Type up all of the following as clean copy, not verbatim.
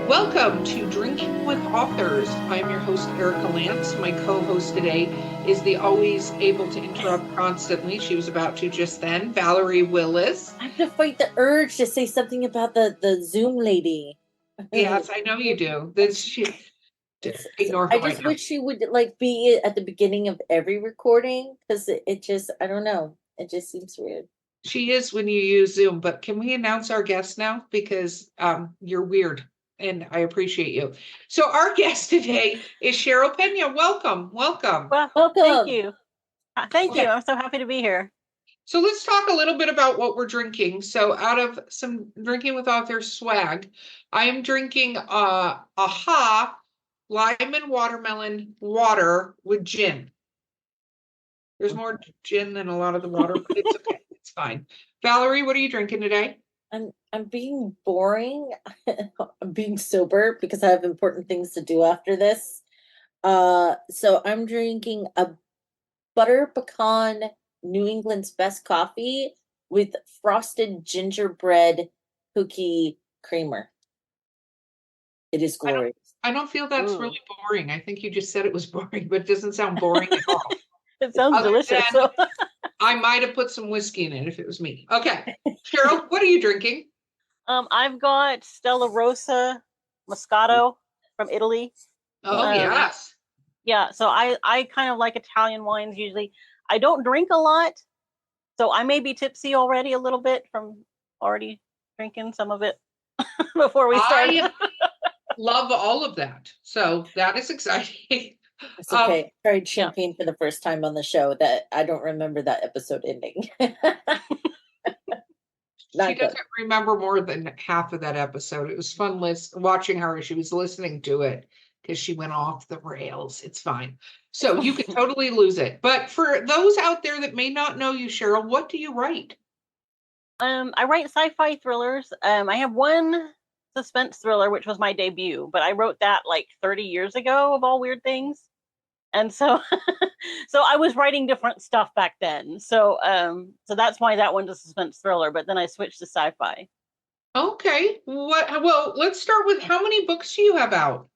Welcome to Drinking with Authors. I'm your host, Erica Lance. My co-host today is the always able to interrupt constantly. She was about to just then, Valerie Willis. I have to fight the urge to say something about the Zoom lady. Yes, I know you do. Ignore her I right just now. wish she would be at the beginning of every recording because it just, I don't know. It just seems weird. She is when you use Zoom, but can we announce our guest now? Because you're weird and I appreciate you. So our guest today is Cheryl Peña. Welcome. Well, Welcome. thank you. Thank Okay. you. I'm so happy to be here. So let's talk a little bit about what we're drinking. So out of some Drinking with Authors swag, I am drinking AHA lime and watermelon water with gin. There's more gin than a lot of the water, but it's okay. It's fine. Valerie, what are you drinking today? I'm being boring. I'm being sober because I have important things to do after this. So I'm drinking a butter pecan New England's best coffee with frosted gingerbread cookie creamer. It is glorious. I don't feel that's Ooh. really boring. I think you just said it was boring, but it doesn't sound boring at all. It sounds Other delicious. than- So. I might have put some whiskey in it if it was me. Okay. Cheryl, what are you drinking? I've got Stella Rosa Moscato from Italy. Oh, yes. Yeah, so I kind of like Italian wines usually. I don't drink a lot, so I may be tipsy already a little bit from already drinking some of it before we started. I love all of that. So that is exciting. It's okay. I tried champagne for the first time on the show. That I don't remember that episode ending. She doesn't remember more than half of that episode. It was fun watching her as she was listening to it because she went off the rails. It's fine. So you can totally lose it. But for those out there that may not know you, Cheryl, what do you write? I write sci-fi thrillers. I have one suspense thriller, which was my debut, but I wrote that like 30 years ago of all weird things. And so so I was writing different stuff back then. So that's why that one's a suspense thriller, but then I switched to sci-fi. Okay. Well, let's start with how many books do you have out?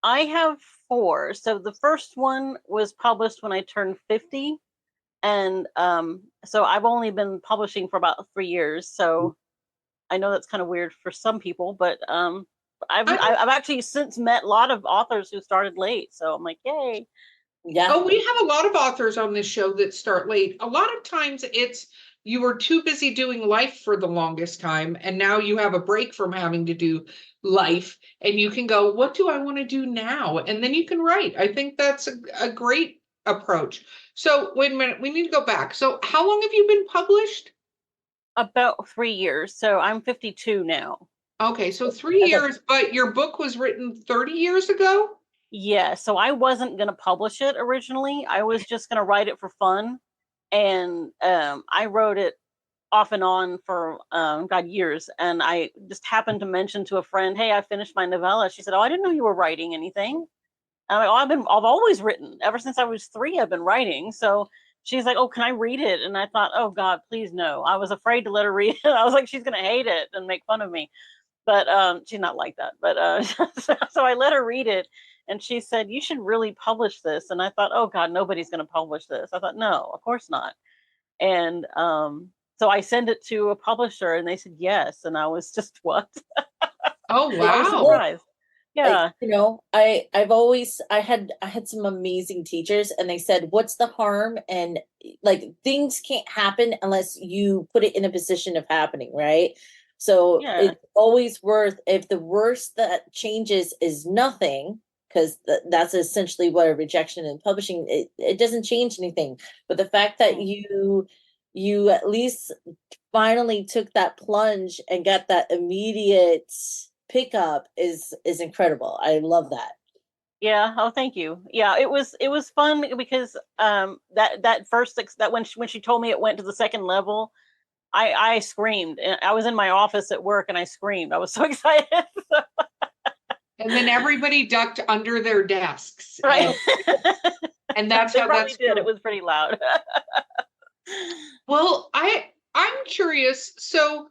I have 4. So the first one was published when I turned 50. And so I've only been publishing for about 3 years. So I know that's kind of weird for some people, but I've actually since met a lot of authors who started late. So I'm like, yay. Yeah. Oh, we have a lot of authors on this show that start late. A lot of times it's you were too busy doing life for the longest time, and now you have a break from having to do life, and you can go, what do I want to do now? And then you can write. I think that's a great approach. So wait a minute, we need to go back. So how long have you been published? About 3 years. So I'm 52 now. Okay, so 3 years, but your book was written 30 years ago? Yeah, so I wasn't going to publish it originally. I was just going to write it for fun. And I wrote it off and on for, God, years. And I just happened to mention to a friend, hey, I finished my novella. She said, oh, I didn't know you were writing anything. And I'm like, oh, I've always written. Ever since I was 3, I've been writing. So she's like, oh, can I read it? And I thought, oh, God, please no. I was afraid to let her read it. I was like, she's going to hate it and make fun of me. But she's not like that. But so I let her read it. And she said, you should really publish this. And I thought, oh, God, nobody's going to publish this. I thought, no, of course not. And so I sent it to a publisher and they said yes. And I was just, what? Oh, I was wow. surprised. Yeah. I had some amazing teachers and they said, what's the harm? And like things can't happen unless you put it in a position of happening, right? So it's always worth, if the worst that changes is nothing, because that's essentially what a rejection in publishing, it doesn't change anything. But the fact that you at least finally took that plunge and got that immediate pickup is incredible. I love that. Yeah. Oh, thank you. Yeah, it was fun because that first that when she told me it went to the second level, I screamed. I was in my office at work and I screamed. I was so excited. And then everybody ducked under their desks. Right. And that's they how probably that's did. It was pretty loud. Well, I'm curious. So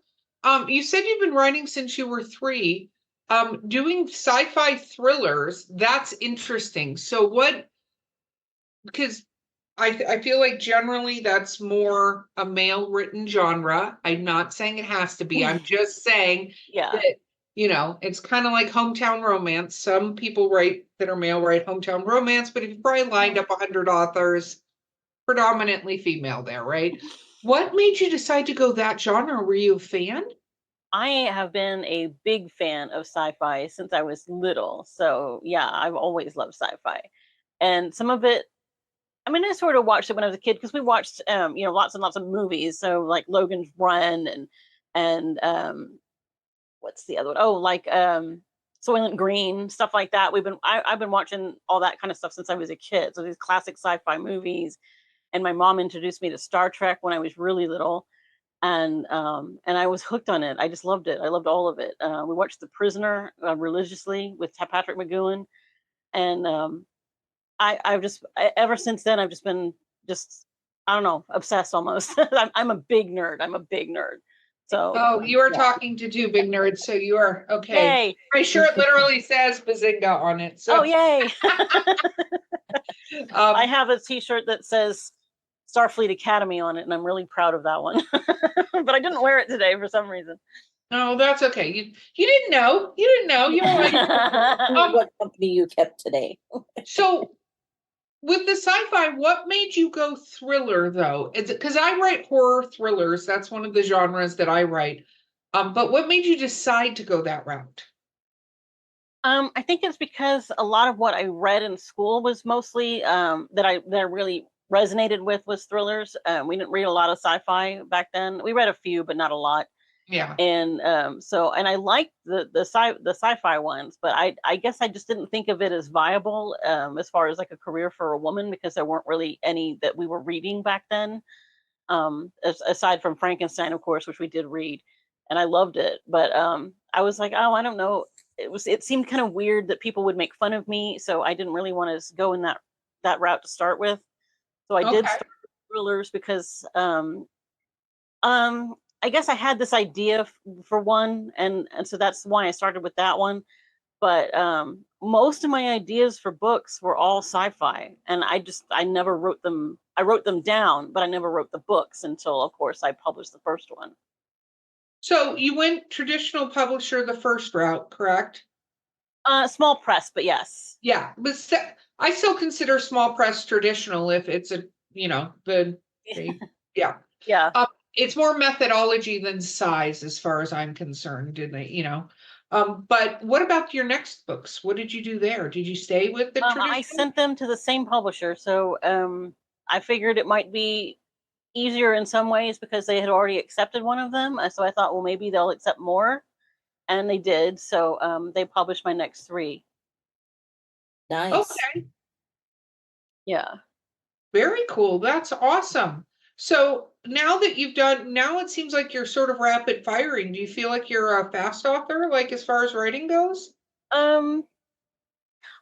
you said you've been writing since you were 3. Doing sci-fi thrillers, that's interesting. So because I feel like generally that's more a male written genre. I'm not saying it has to be. I'm just saying Yeah. that, it's kind of like hometown romance. Some people that are male write hometown romance, but if you probably lined up 100 authors, predominantly female there, right? What made you decide to go that genre? Were you a fan? I have been a big fan of sci-fi since I was little. So yeah, I've always loved sci-fi. And some of it, I mean, I sort of watched it when I was a kid because we watched lots and lots of movies. So like Logan's Run and what's the other one? Oh, like Soylent Green, stuff like that. I've been watching all that kind of stuff since I was a kid. So these classic sci-fi movies. And my mom introduced me to Star Trek when I was really little, and I was hooked on it. I just loved it. I loved all of it. We watched The Prisoner religiously with Patrick McGowan, and ever since then I've just been just I don't know, obsessed almost. I'm a big nerd. I'm a big nerd. So Oh, you are yeah. talking to two big nerds, so you are okay. Yay! My shirt literally says Bazinga on it. So Oh yay! I um, have a T-shirt that says Starfleet Academy on it, and I'm really proud of that one. But I didn't wear it today for some reason. no, that's okay. You didn't know. You didn't know. You were like, What company you kept today? so with the sci-fi, what made you go thriller though? Is it because I write horror thrillers? That's one of the genres that I write. But what made you decide to go that route? I think it's because a lot of what I read in school was mostly that I really resonated with was thrillers. We didn't read a lot of sci-fi back then. We read a few, but not a lot. Yeah. And and I liked the sci-fi ones, but I guess I just didn't think of it as viable as far as like a career for a woman because there weren't really any that we were reading back then. Aside from Frankenstein, of course, which we did read, and I loved it. But I was like, oh, I don't know. It seemed kind of weird that people would make fun of me, so I didn't really want to go in that route to start with. So I did Okay. start with thrillers because I guess I had this idea for one, and so that's why I started with that one. But most of my ideas for books were all sci-fi, and I never wrote them. I wrote them down, but I never wrote the books until, of course, I published the first one. So you went traditional publisher the first route, correct? Small press, but yes. Yeah, but I still consider small press traditional if it's yeah. Yeah. It's more methodology than size as far as I'm concerned, didn't they? But what about your next books? What did you do there? Did you stay with the I traditional? sent them to the same publisher, so I figured it might be easier in some ways because they had already accepted one of them. So I thought, well, maybe they'll accept more, and they did. So they published my next three. Nice. Okay, Yeah. very cool. That's awesome. So now it seems like you're sort of rapid firing. Do you feel like you're a fast author, like as far as writing goes? Um,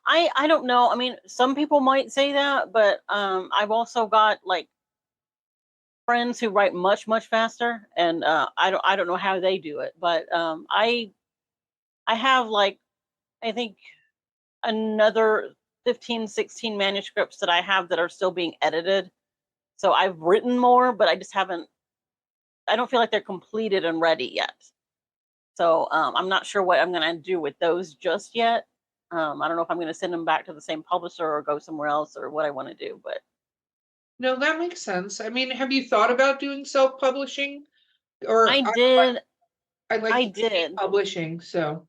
I don't know. I mean, some people might say that, but I've also got like friends who write much faster, and I don't know how they do it, but I have like I think another 15, 16 manuscripts that I have that are still being edited. So I've written more, but I just haven't. I don't feel like they're completed and ready yet. So I'm not sure what I'm going to do with those just yet. I don't know if I'm going to send them back to the same publisher or go somewhere else or what I want to do. But No, that makes sense. I mean, have you thought about doing self-publishing? Or I did. I like I did. publishing, so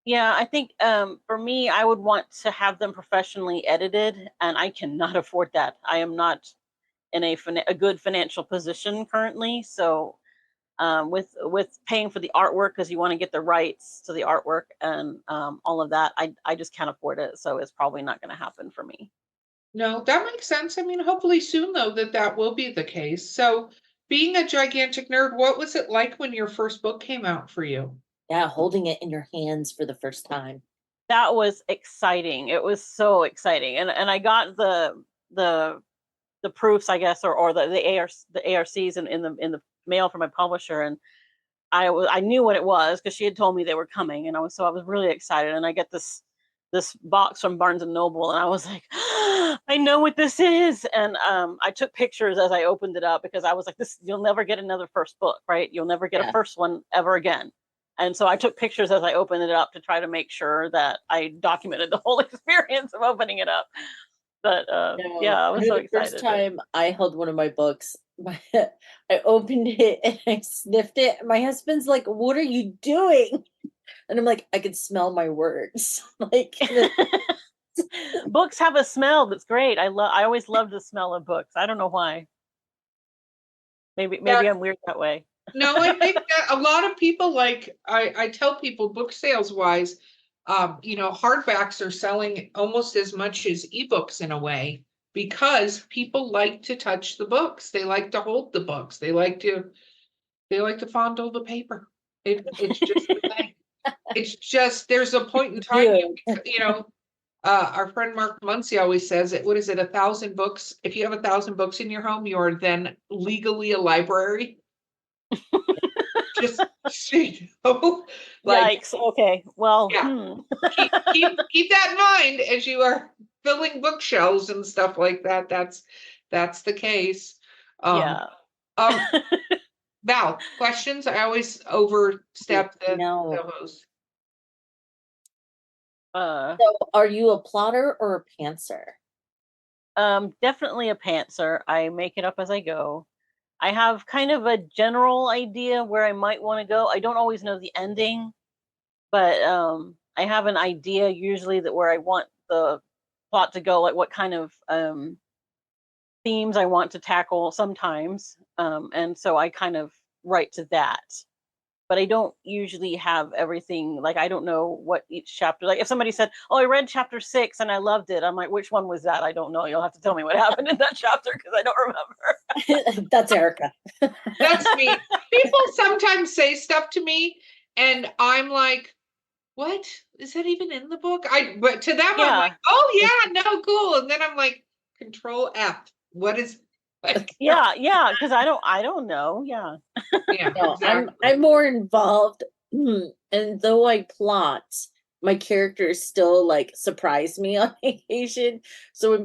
Yeah, I think for me, I would want to have them professionally edited, and I cannot afford that. I am not in a good financial position currently. So with paying for the artwork because you want to get the rights to the artwork and all of that, I just can't afford it. So it's probably not going to happen for me. no, that makes sense. I mean, hopefully soon though that will be the case. So being a gigantic nerd, what was it like when your first book came out for you? Yeah, holding it in your hands for the first time. That was exciting. It was so exciting, and I got the the proofs, I guess, or the ARCs in the mail from my publisher, and I knew what it was because she had told me they were coming, and I was really excited. And I get this box from Barnes and Noble, and I was like, I know what this is. And I took pictures as I opened it up because I was like, this, you'll never get another first book, right? You'll never get a first one ever again. And so I took pictures as I opened it up to try to make sure that I documented the whole experience of opening it up. But yeah, I was so the first excited. time I held one of my books, I opened it and I sniffed it. And my husband's like, "What are you doing?" And I'm like, "I could smell my words." Like, books have a smell that's great. I always loved the smell of books. I don't know why. Maybe I'm weird that way. No, I think that a lot of people, like I tell people, book sales wise, hardbacks are selling almost as much as ebooks in a way, because people like to touch the books. They like to hold the books. They like to fondle the paper. It's just the thing. It's just, there's a point in time, our friend Mark Muncy always says it. What is it? 1,000 books. If you have 1,000 books in your home, you are then legally a library. Just like, yikes. Okay. Well, yeah. Keep that in mind as you are filling bookshelves and stuff like that. That's the case. Yeah. Val, questions? I always overstep the host. So are you a plotter or a pantser? Definitely a pantser. I make it up as I go. I have kind of a general idea where I might want to go. I don't always know the ending, but I have an idea usually that where I want the plot to go, like what kind of themes I want to tackle sometimes. And so I kind of write to that. But I don't usually have everything, like I don't know what each chapter, like if somebody said, "Oh, I read chapter 6 and I loved it," I'm like, which one was that? I don't know. You'll have to tell me what happened in that chapter because I don't remember. That's Erica. That's me. People sometimes say stuff to me and I'm like, what? Is that even in the book? But to them, I'm like, oh yeah, no, cool. And then I'm like, Control F. What is like? Yeah, because I don't know. Yeah. Yeah. No, exactly. I'm more involved. And though I plot, my characters still like surprise me on occasion. So when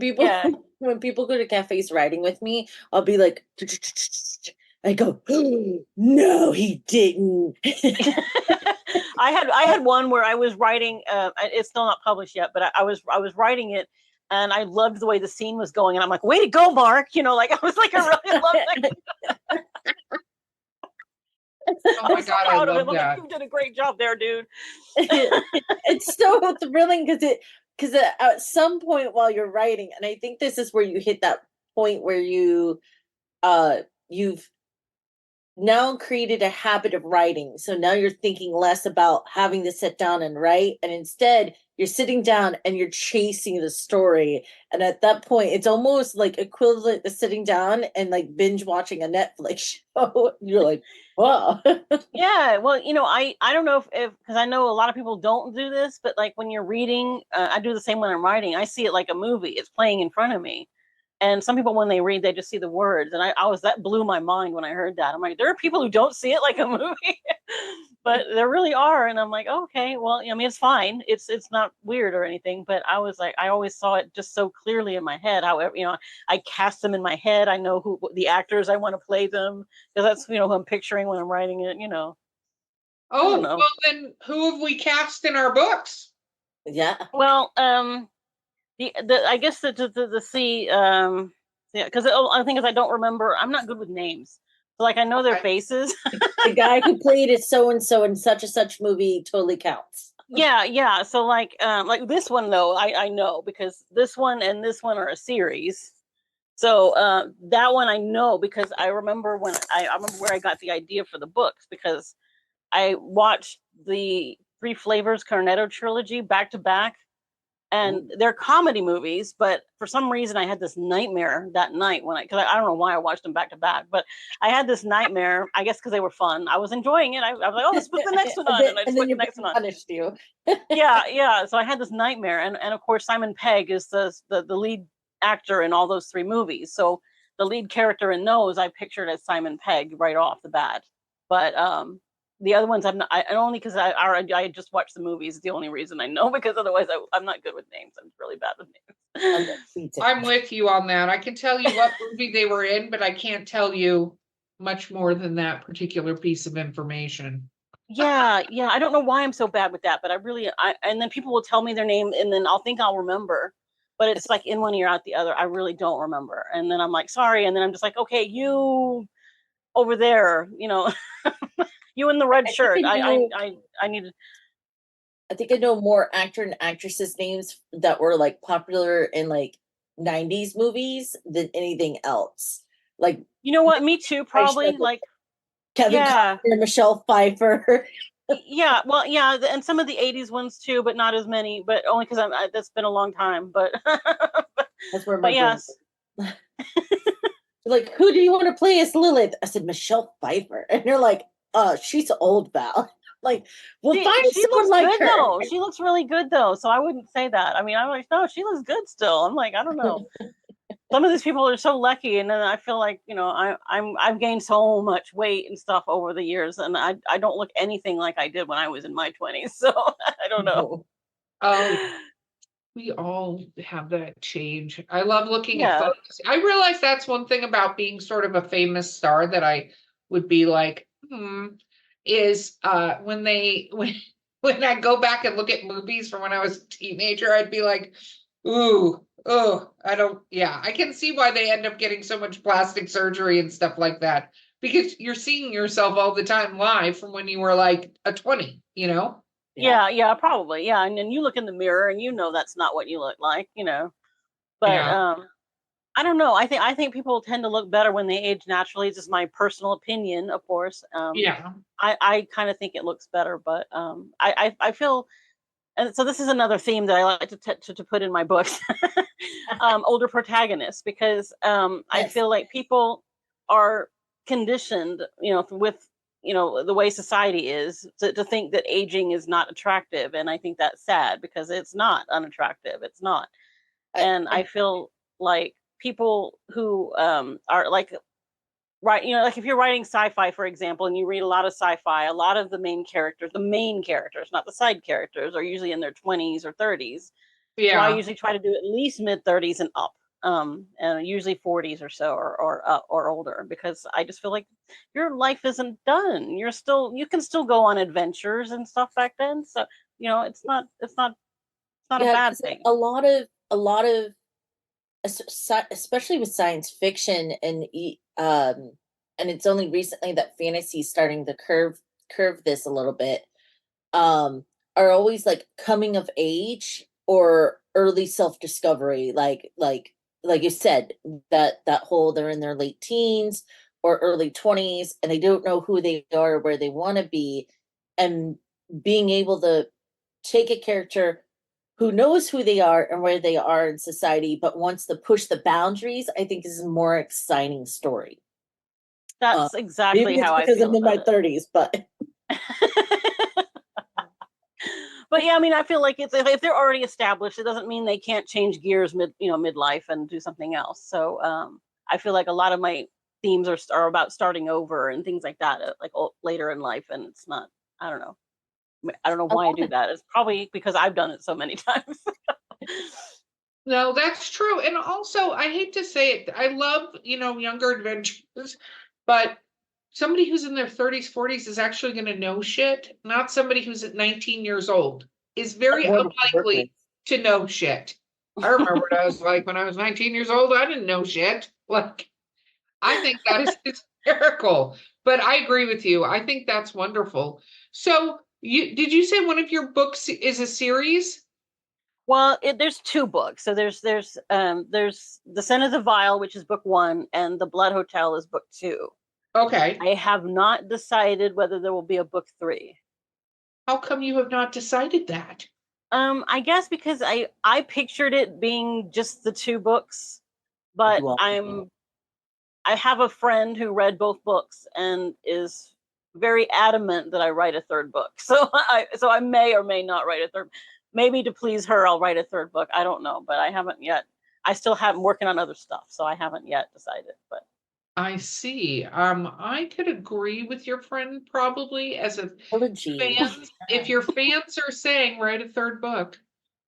people go to cafes writing with me, I'll be like, I go, no, he didn't. I had one where I was writing. It's still not published yet, but I was writing it, and I loved the way the scene was going, and I'm like, "Way to go, Mark!" Like I was like, I really loved it. Oh my God, I love that. Like, you did a great job there, dude. It's so thrilling because at some point while you're writing, and I think this is where you hit that point where you've now created a habit of writing. So now you're thinking less about having to sit down and write, and instead you're sitting down and you're chasing the story. And at that point, it's almost like equivalent to sitting down and like binge watching a Netflix show. You're like, wow. Yeah, well, I don't know if because I know a lot of people don't do this, but like when you're reading, I do the same when I'm writing. I see it like a movie. It's playing in front of me. And some people, when they read, they just see the words. And that blew my mind when I heard that. I'm like, there are people who don't see it like a movie, but there really are. And I'm like, okay, well, I mean, it's fine. It's not weird or anything. But I was like, I always saw it just so clearly in my head. However, I cast them in my head. I know who the actors I want to play them because that's who I'm picturing when I'm writing it. Oh, well, then who have we cast in our books? Yeah. Well, I guess the because the thing is I don't remember. I'm not good with names, so like I know their faces. The guy who played it so and so in such a such movie totally counts. Yeah. So like this one though, I know because this one and this one are a series. So that one I know because I remember when I remember where I got the idea for the books because I watched the Three Flavors Cornetto trilogy back to back. And they're comedy movies, but for some reason I had this nightmare that night because I don't know why I watched them back to back, but I had this nightmare, I guess because they were fun. I was enjoying it. I was like, oh, let's put the next one on. And I just put the next one on. Punished you. Yeah. So I had this nightmare. And of course, Simon Pegg is the lead actor in all those three movies. So the lead character in those, I pictured as Simon Pegg right off the bat. But The other ones I'm not. I only because I just watched the movies. The only reason I know, because otherwise I'm not good with names. I'm really bad with names. I'm with you on that. I can tell you what movie they were in, but I can't tell you much more than that particular piece of information. Yeah, yeah. I don't know why I'm so bad with that, but and then people will tell me their name, and then I'll remember, but it's like in one ear out the other. I really don't remember, and then I'm like, sorry, and then I'm just like, okay, you over there, you in the red shirt. I need to. I think I know more actor and actresses names that were like popular in like 90s movies than anything else. Like, You know what? Me too. Probably like Kevin yeah. Costner, Michelle Pfeiffer. Yeah, well, yeah, and some of the '80s ones too, but not as many. But only because that's been a long time. But That's where my but brain. yes, Like, who do you want to play as Lilith? I said Michelle Pfeiffer, and they're like, she's old, Val." Like, well, find she someone looks like good her. though. She looks really good though. So I wouldn't say that. I mean, I'm like, no, she looks good still. I'm like, I don't know. Some of these people are so lucky, and then I feel like I've gained so much weight and stuff over the years, and I don't look anything like I did when I was in my 20s. So I don't know. Oh, we all have that change. I love looking at Yeah. photos. I realize that's one thing about being sort of a famous star that I would be like, is when when I go back and look at movies from when I was a teenager, I'd be like, ooh, oh, I can see why they end up getting so much plastic surgery and stuff like that. Because you're seeing yourself all the time live from when you were like a 20, Yeah, probably. Yeah. And then you look in the mirror and that's not what you look like, But Yeah. I don't know. I think people tend to look better when they age naturally. It's just my personal opinion, of course. Yeah. I kind of think it looks better, but I feel, and so this is another theme that I like to put in my books. Older protagonists, because I feel like people are conditioned, with the way society is, to think that aging is not attractive, and I think that's sad because it's not unattractive. It's not, and I feel like people who are like, right, like if you're writing sci-fi, for example, and you read a lot of sci-fi, a lot of the main characters, not the side characters, are usually in their 20s or 30s. So I Yeah. usually try to do at least mid 30s and up, and usually 40s or so, or older, because I just feel like your life isn't done. You can still go on adventures and stuff back then. So it's not a Yeah, bad 'cause thing. a lot of especially with science fiction and it's only recently that fantasy is starting to curve this a little bit, are always like coming of age or early self-discovery, like you said, that whole they're in their late teens or early 20s and they don't know who they are or where they want to be, and being able to take a character who knows who they are and where they are in society, but wants to push the boundaries, I think is a more exciting story. Uh, That's exactly Maybe it's how I because I'm feel in my about 30s, but it. But yeah, I mean, I feel like if they're already established, it doesn't mean they can't change gears midlife and do something else. So I feel like a lot of my themes are about starting over and things like that, like later in life, and it's not. I don't know. I don't know I why I love do it. that. It's probably because I've done it so many times. No, that's true. And also, I hate to say it, I love, younger adventures, but somebody who's in their 30s, 40s is actually going to know shit. Not somebody who's at 19 years old is very More of a worker. unlikely to know shit. I remember what I was like when I was 19 years old. I didn't know shit. Like, I think that is hysterical. But I agree with you. I think that's wonderful. So, did you say one of your books is a series? Well, there's two books. So there's The Sin of the Vial, which is book one, and The Blood Hotel is book two. Okay. I have not decided whether there will be a book three. How come you have not decided that? I guess because I pictured it being just the two books, but Well, I have a friend who read both books and is very adamant that I write a third book. So I may or may not write a third. Maybe to please her, I'll write a third book. I don't know, but I haven't yet. I still have working on other stuff, so I haven't yet decided. But I see. I could agree with your friend probably as a Trilogy. fans. If your fans are saying write a third book,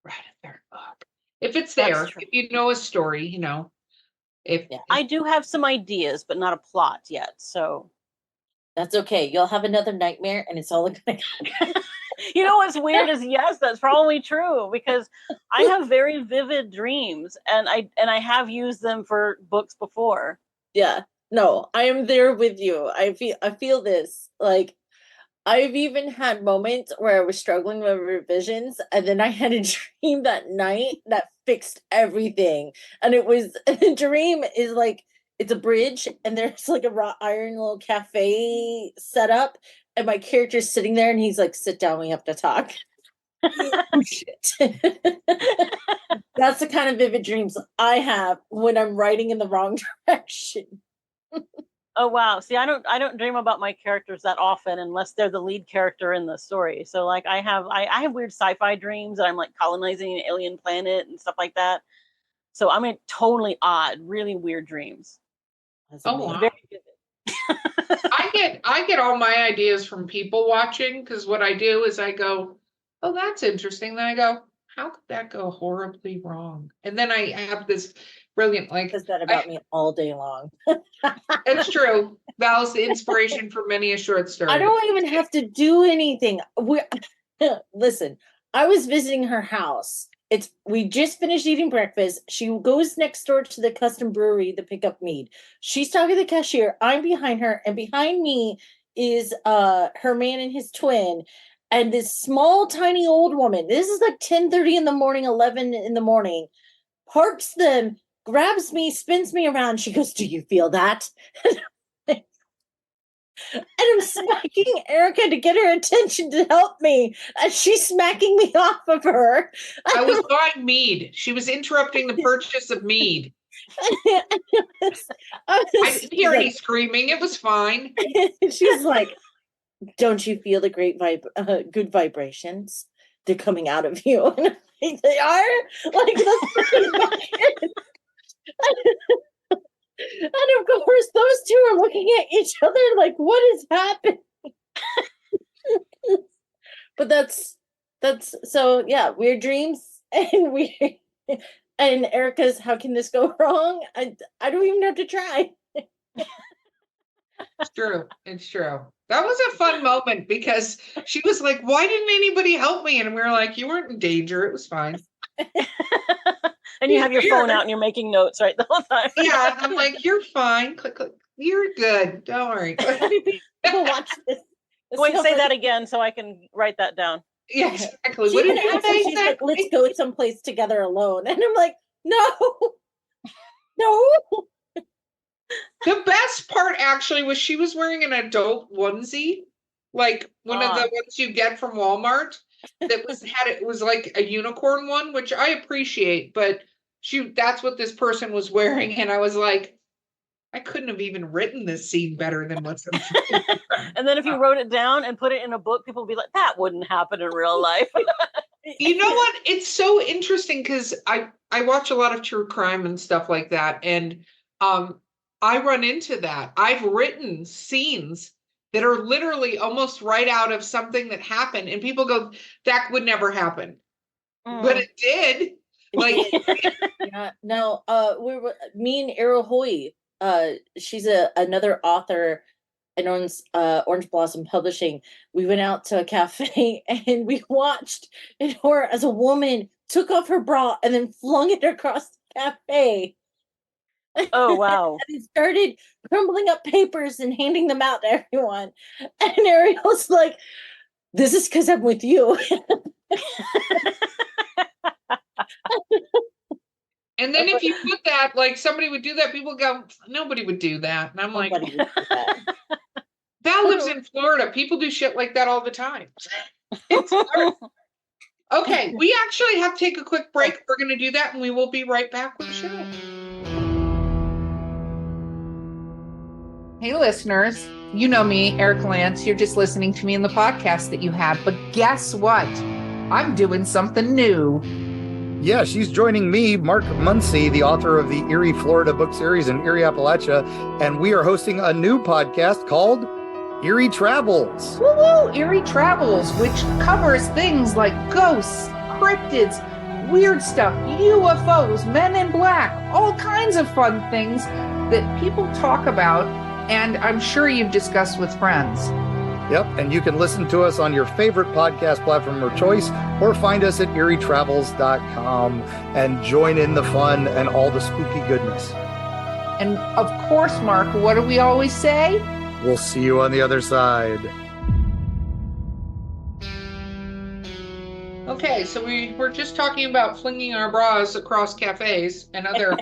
write a third book. If it's That's there, true. if you know a story, if, Yeah. I do have some ideas, but not a plot yet. So, That's okay. You'll have another nightmare and it's all gonna you know what's weird is yes, that's probably true because I have very vivid dreams, and I have used them for books before. Yeah. No, I am there with you. I feel this. Like I've even had moments where I was struggling with revisions, and then I had a dream that night that fixed everything. And it was the dream is like it's a bridge, and there's like a wrought iron little cafe set up, and my character's sitting there, and he's like, "Sit down, we have to talk." Oh shit! That's the kind of vivid dreams I have when I'm writing in the wrong direction. Oh wow. See, I don't dream about my characters that often unless they're the lead character in the story. So like I have weird sci-fi dreams that I'm like colonizing an alien planet and stuff like that. So I'm in totally odd, really weird dreams. That's oh amazing. wow. Very vivid. I get all my ideas from people watching because what I do is I go, oh, that's interesting. Then I go, how could that go horribly wrong? And then I have this brilliant, like, Says that about me all day long. it's true. That was the inspiration for many a short story. I don't even have to do anything. Listen, I was visiting her house. We just finished eating breakfast. She goes next door to the custom brewery to pick up mead. She's talking to the cashier. I'm behind her, and behind me is her man and his twin, and this small, tiny old woman. This is like 10:30 in the morning, 11 in the morning. Parks them, grabs me, spins me around. She goes, "Do you feel that?" And I'm smacking Erica to get her attention to help me, and she's smacking me off of her. I was buying mead. She was interrupting the purchase of mead. I didn't hear any screaming. It was fine. She's like, "Don't you feel the good vibrations? They're coming out of you." And I'm like, they are like the and of course, those two are looking at each other like, "What is happening?" But that's so yeah, weird dreams and we and Erica's how can this go wrong? I don't even have to try. It's true. It's true. That was a fun moment because she was like, why didn't anybody help me? And we were like, you weren't in danger. It was fine. And you have your phone out and you're making notes, right, the whole time. Yeah, I'm like, you're fine. Click, click. You're good. Don't worry. People watch this. Wait, say that again so I can write that down. Yeah, exactly. She What did even you asked me, say? she's like, "Let's go someplace together alone." And I'm like, no. The best part actually was she was wearing an adult onesie, like one of the ones you get from Walmart. That was like a unicorn one, which I appreciate, but that's what this person was wearing, and I was like, I couldn't have even written this scene better than what's in And then if you wrote it down and put it in a book, people would be like, that wouldn't happen in real life. You know what? It's so interesting because I watch a lot of true crime and stuff like that, and I run into that. I've written scenes that are literally almost right out of something that happened, and people go, "That would never happen," but it did. Like, yeah, no. Me and Arrow Hoy. She's another author in Orange Blossom Publishing. We went out to a cafe and we watched her as a woman took off her bra and then flung it across the cafe. Oh wow! And started crumbling up papers and handing them out to everyone. And Ariel's like, "This is because I'm with you." and then if you put that, like somebody would do that, people go, "Nobody would do that," and I'm like, Val lives in Florida. People do shit like that all the time. Okay, we actually have to take a quick break. We're going to do that, and we will be right back with the show. Hey, listeners. You know me, Eric Lance. You're just listening to me in the podcast that you have. But guess what? I'm doing something new. Yeah, she's joining me, Mark Muncy, the author of the Erie, Florida book series in Erie, Appalachia, and we are hosting a new podcast called Erie Travels. Woo-woo! Erie Travels, which covers things like ghosts, cryptids, weird stuff, UFOs, men in black, all kinds of fun things that people talk about, and I'm sure you've discussed with friends. Yep, and you can listen to us on your favorite podcast platform of choice, or find us at erietravels.com and join in the fun and all the spooky goodness. And of course, Mark, what do we always say? We'll see you on the other side. Okay, so we're just talking about flinging our bras across cafes and other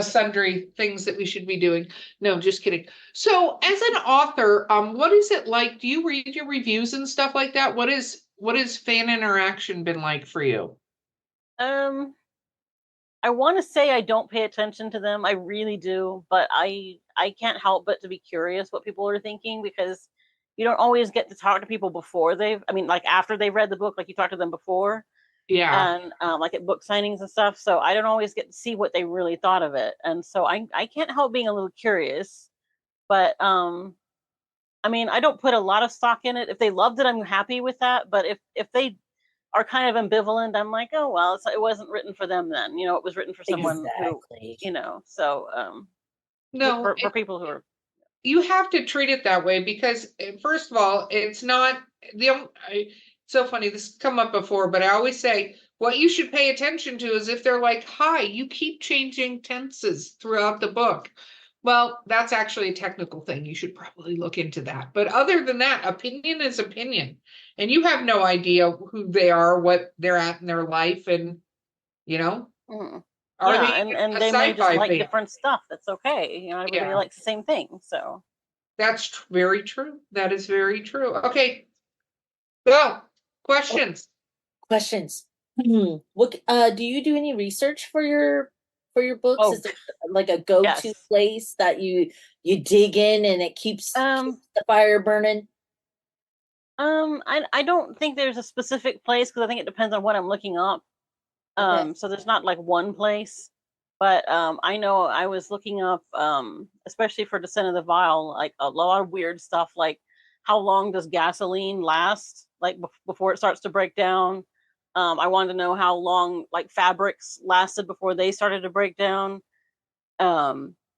sundry things that we should be doing. No, just kidding. So as an author, what is it like? Do you read your reviews and stuff like that? What is fan interaction been like for you? I want to say I don't pay attention to them. I really do, but I can't help but to be curious what people are thinking, because you don't always get to talk to people before after they've read the book, like you talked to them before. Yeah. And like at book signings and stuff. So I don't always get to see what they really thought of it. And so I can't help being a little curious. But I don't put a lot of stock in it. If they loved it, I'm happy with that. But if they are kind of ambivalent, I'm like, oh well, it wasn't written for them then. It was written for someone Exactly. who, so No, for people who are. you have to treat it that way because, first of all, it's not so funny. This has come up before, but I always say what you should pay attention to is if they're like, hi, you keep changing tenses throughout the book. Well, that's actually a technical thing. You should probably look into that. But other than that, opinion is opinion. And you have no idea who they are, what they're at in their life. And, are Yeah, they and a they may just sci-fi like fan? different stuff. That's okay. Everybody Yeah. likes the same thing. So That's very true. That is very true. Okay. Well, questions. Questions. What do you do any research for your books? Oh, Is there like a go-to yes. place that you dig in and it keeps the fire burning? I don't think there's a specific place, because I think it depends on what I'm looking up. Okay. So there's not like one place, but I know I was looking up, especially for Descent of the Vile, like a lot of weird stuff, like how long does gasoline last, like before it starts to break down. I wanted to know how long like fabrics lasted before they started to break down.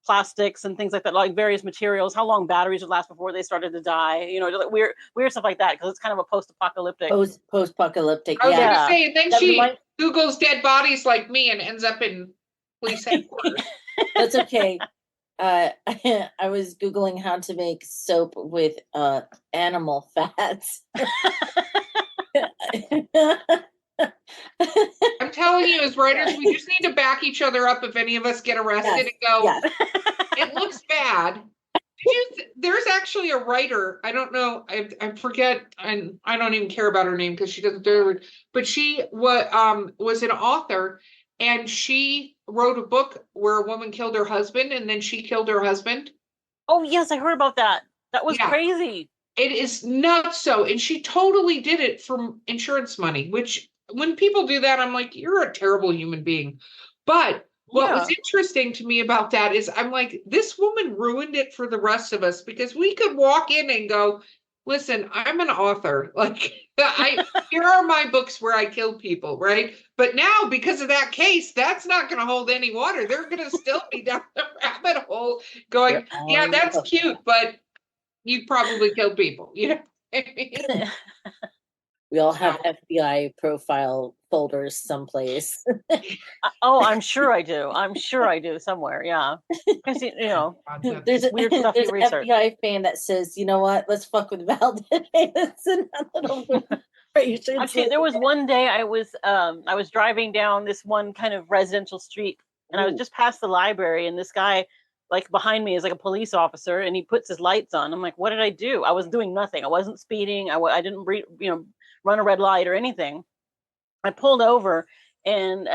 Plastics and things like that, like various materials, how long batteries would last before they started to die, like weird stuff like that, because it's kind of a post-apocalyptic. Post-apocalyptic. I was Yeah. gonna say, then That she remind- Googles dead bodies like me and ends up in police headquarters. That's okay. I was Googling how to make soap with animal fats. I'm telling you, as writers, we just need to back each other up if any of us get arrested and go, Yes. it looks bad. There's actually a writer, I don't know, I forget, and I don't even care about her name because she doesn't do it, but she was an author, and she wrote a book where a woman killed her husband and then she killed her husband. Oh yes, I heard about that. That was Yeah. crazy. It is nuts. So, and she totally did it for insurance money, which when people do that, I'm like, you're a terrible human being. But what was interesting to me about that is I'm like, this woman ruined it for the rest of us, because we could walk in and go, listen, I'm an author. Like, here are my books where I kill people, right? But now, because of that case, that's not going to hold any water. They're going to still be down the rabbit hole going, yeah, that's cute, but you'd probably kill people, We all have FBI profile folders someplace. Oh, I'm sure I do. I'm sure I do somewhere. Yeah. Because, There's a weird stuff there's you an research. FBI fan that says, you know what, let's fuck with Val today. Actually, there was one day I was driving down this one kind of residential street, and I was just past the library, and this guy, like behind me, is like a police officer, and he puts his lights on. I'm like, what did I do? I was doing nothing. I wasn't speeding. I didn't run a red light or anything. I pulled over, and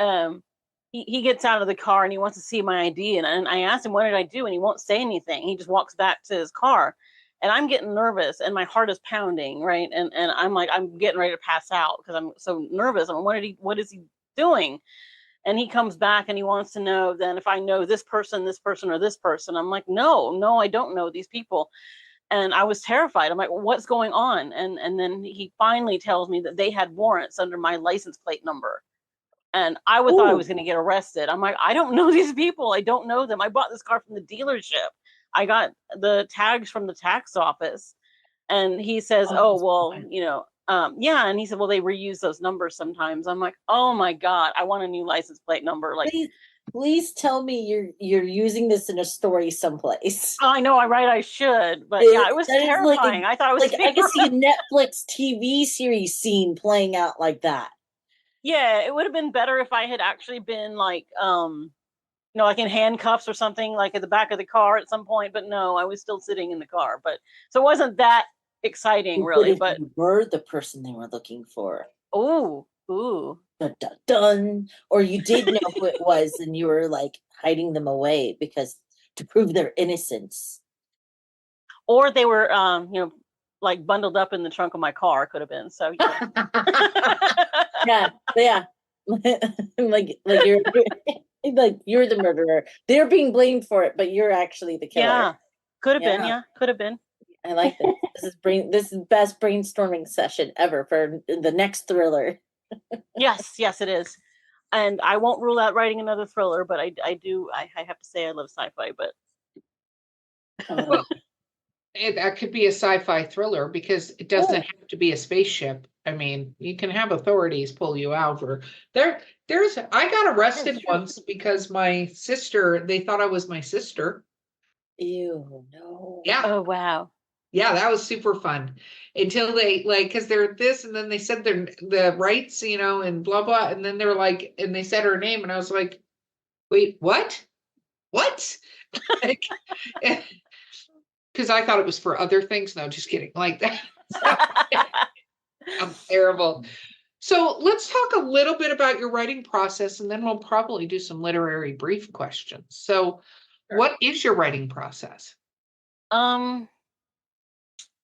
he gets out of the car and he wants to see my ID, and I asked him, what did I do? And he won't say anything. He just walks back to his car, and I'm getting nervous and my heart is pounding, right? And I'm like, I'm getting ready to pass out because I'm so nervous. I'm what is he doing? And he comes back and he wants to know then if I know this person, or this person. I'm like, no, I don't know these people. And I was terrified. I'm like, well, what's going on? And then he finally tells me that they had warrants under my license plate number. And I thought I was going to get arrested. I'm like, I don't know these people. I don't know them. I bought this car from the dealership. I got the tags from the tax office. And he says, oh well, yeah. And he said, well, they reuse those numbers sometimes. I'm like, oh my God, I want a new license plate number. Like, please tell me you're using this in a story someplace. I know, I should, but yeah, it was terrifying. I thought it was like I could see a Netflix TV series scene playing out like that. Yeah, it would have been better if I had actually been like, like in handcuffs or something, like at the back of the car at some point. But no, I was still sitting in the car. But so it wasn't that exciting, really. But you were the person they were looking for. Ooh. Dun, dun, dun. Or you did know who it was, and you were like hiding them away because to prove their innocence. Or they were, like bundled up in the trunk of my car. Could have been. So yeah. like you're like you're the murderer. They're being blamed for it, but you're actually the killer. Yeah, could have been. Yeah, could have been. I like this. This is best brainstorming session ever for the next thriller. Yes, it is. And I won't rule out writing another thriller, but I have to say I love sci-fi, but well, that could be a sci-fi thriller because it doesn't have to be a spaceship. I mean, you can have authorities pull you out or I got arrested once because my sister, they thought I was my sister. Ew, no. Yeah. Oh wow. Yeah, that was super fun until they because they're this and then they said the rights, and blah, blah. And then they were like, and they said her name and I was like, wait, what? Because I thought it was for other things. No, just kidding. Like that. I'm terrible. So let's talk a little bit about your writing process and then we'll probably do some literary brief questions. So what is your writing process?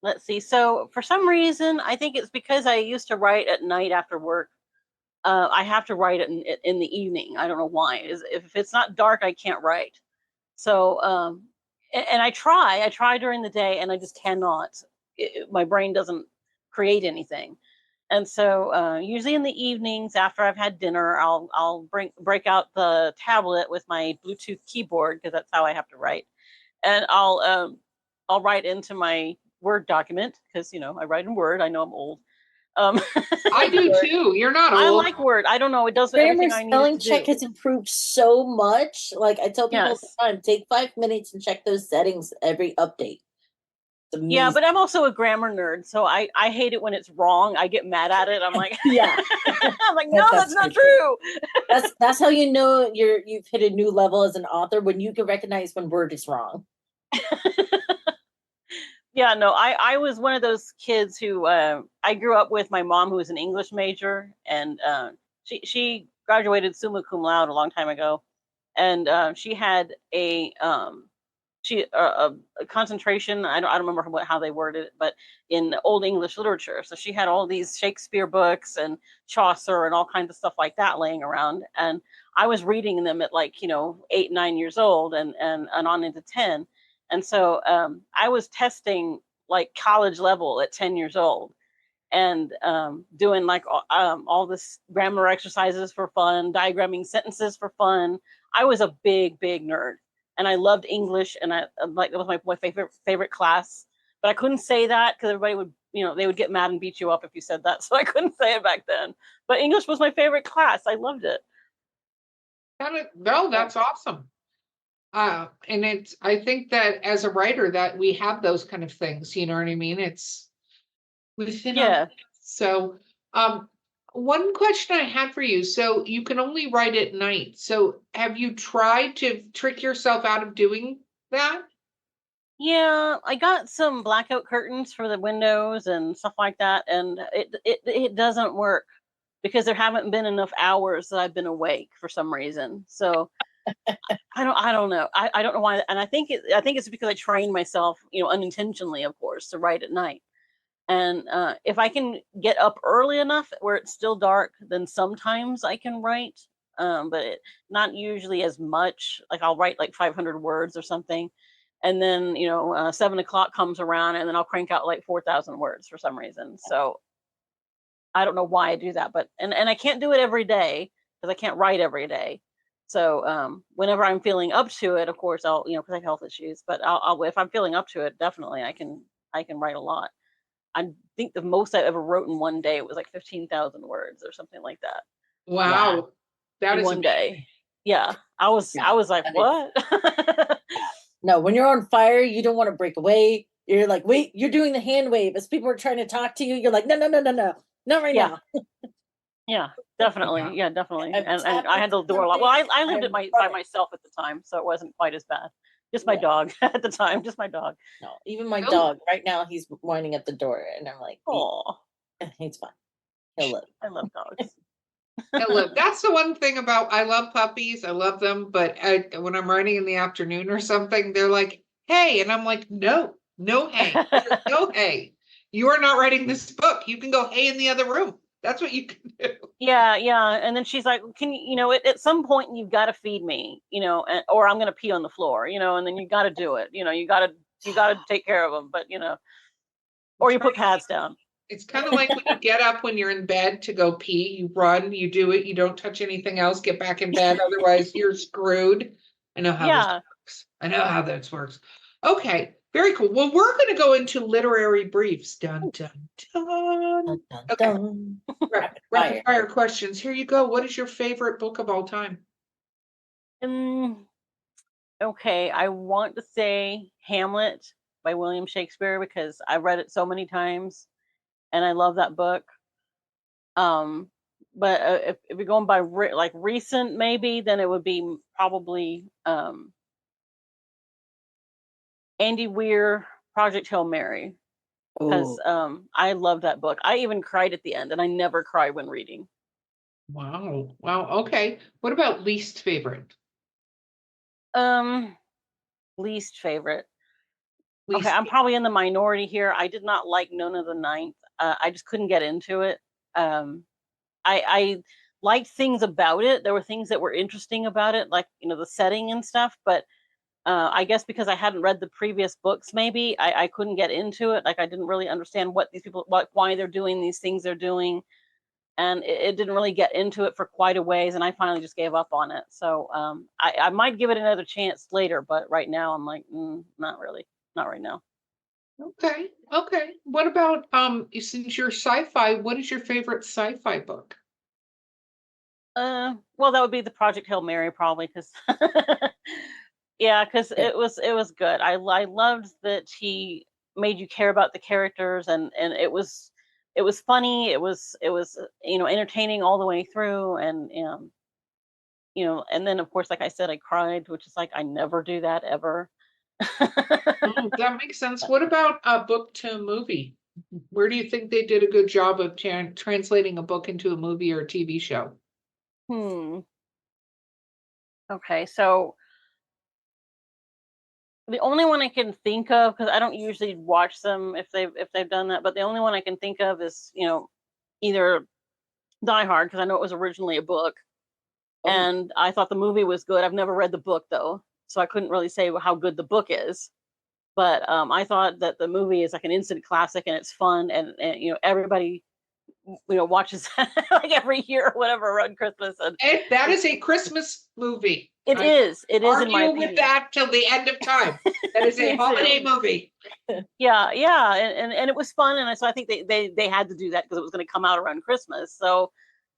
Let's see. So for some reason, I think it's because I used to write at night after work. I have to write it in the evening. I don't know why. If it's not dark, I can't write. So, and I try during the day and I just cannot. My brain doesn't create anything. And so usually in the evenings after I've had dinner, I'll break out the tablet with my Bluetooth keyboard because that's how I have to write. And I'll write into my Word document because I write in Word. I know I'm old. I do too. You're not old. I like Word. I don't know. It does everything I need to do. Spelling check has improved so much. Like I tell people all the time, take 5 minutes and check those settings every update. Yeah, but I'm also a grammar nerd, so I hate it when it's wrong. I get mad at it. I'm like, yeah. I'm like, no, that's not true. That's how you know you've hit a new level as an author when you can recognize when word is wrong. Yeah, no, I was one of those kids who I grew up with my mom who was an English major, and she graduated summa cum laude a long time ago, and she had a concentration. I don't remember how they worded it, but in Old English literature. So she had all these Shakespeare books and Chaucer and all kinds of stuff like that laying around, and I was reading them at 8, 9 years old, and on into 10. And so I was testing college level at 10 years old and doing all this grammar exercises for fun, diagramming sentences for fun. I was a big nerd and I loved English and it was my favorite class, but I couldn't say that because everybody would, they would get mad and beat you up if you said that. So I couldn't say it back then, but English was my favorite class. I loved it. No, that's awesome. And I think that as a writer that we have those kind of things, you know what I mean? It's within our. So, one question I had for you. So you can only write at night. So have you tried to trick yourself out of doing that? Yeah, I got some blackout curtains for the windows and stuff like that. And it doesn't work because there haven't been enough hours that I've been awake for some reason. So I don't know. I don't know why. And I think it's because I trained myself, unintentionally, of course, to write at night. And if I can get up early enough where it's still dark, then sometimes I can write. but not usually as much. Like I'll write like 500 words or something, and then 7 o'clock comes around, and then I'll crank out like 4,000 words for some reason. So I don't know why I do that, but and I can't do it every day because I can't write every day. So whenever I'm feeling up to it, of course I'll because I have health issues, but I'll if I'm feeling up to it, definitely I can write a lot. I think the most I ever wrote in one day was like 15,000 words or something like that Wow. That in is one amazing. day. Yeah, I was like, that is- what? No, when you're on fire, you don't want to break away. You're like, wait, you're doing the hand wave as people are trying to talk to you. You're like, no, not right Yeah. now. Yeah, definitely. Yeah, definitely. I'm And tapping I had to do a lot. Well, I lived I'm by running. myself at the time, so it wasn't quite as bad. Just my Yeah. dog at the time, just my dog. No, even my Really? dog right now, he's whining at the door, and I'm like, Oh, he's fine. He'll live. I love dogs. That's the one thing about, I love puppies. I love them. But when I'm writing in the afternoon or something, they're like, hey. And I'm like, no, hey, no, hey. You are not writing this book. You can go hey in the other room. That's what you can do. Yeah. And then she's like, can you, at some point you've got to feed me, or I'm going to pee on the floor, and then you got to do it. You got to take care of them, but, or you put pads down. It's kind of like when you get up when you're in bed to go pee, you run, you do it, you don't touch anything else, get back in bed. Otherwise, you're screwed. I know how this works. I know how this works. Okay, very cool. Well, we're going to go into literary briefs. Dun, dun, dun. Dun, dun, Okay. dun. Rapid fire questions. Here you go. What is your favorite book of all time? Okay, I want to say Hamlet by William Shakespeare because I read it so many times and I love that book. But if you're going by recent, maybe then it would be probably Andy Weir, Project Hail Mary, because I love that book. I even cried at the end, and I never cry when reading. Wow. Okay. What about least favorite? Least favorite. Least Okay, I'm probably in the minority here. I did not like Nona the Ninth. I just couldn't get into it. I liked things about it. There were things that were interesting about it, like the setting and stuff. But I guess because I hadn't read the previous books, maybe I couldn't get into it. Like I didn't really understand what these people, why they're doing these things they're doing, and it didn't really get into it for quite a ways. And I finally just gave up on it. So I might give it another chance later, but right now I'm like, not really. Not right now. Okay. What about since you're sci-fi, what is your favorite sci-fi book? Well, that would be the Project Hail Mary probably because because it was good. I loved that he made you care about the characters and it was funny. It was entertaining all the way through and and then of course like I said I cried, which is like I never do that ever. Oh, that makes sense. What about a book to movie? Where do you think they did a good job of translating a book into a movie or a TV show? Okay, so the only one I can think of, because I don't usually watch them if they've done that, but the only one I can think of is either Die Hard, because I know it was originally a book, and I thought the movie was good. I've never read the book though, so I couldn't really say how good the book is. But I thought that the movie is like an instant classic and it's fun and everybody watches like every year or whatever around Christmas. And that is a Christmas movie. It is in my opinion. with that till the end of time. That is a holiday movie. Yeah, and it was fun, and so I think they had to do that because it was going to come out around Christmas. So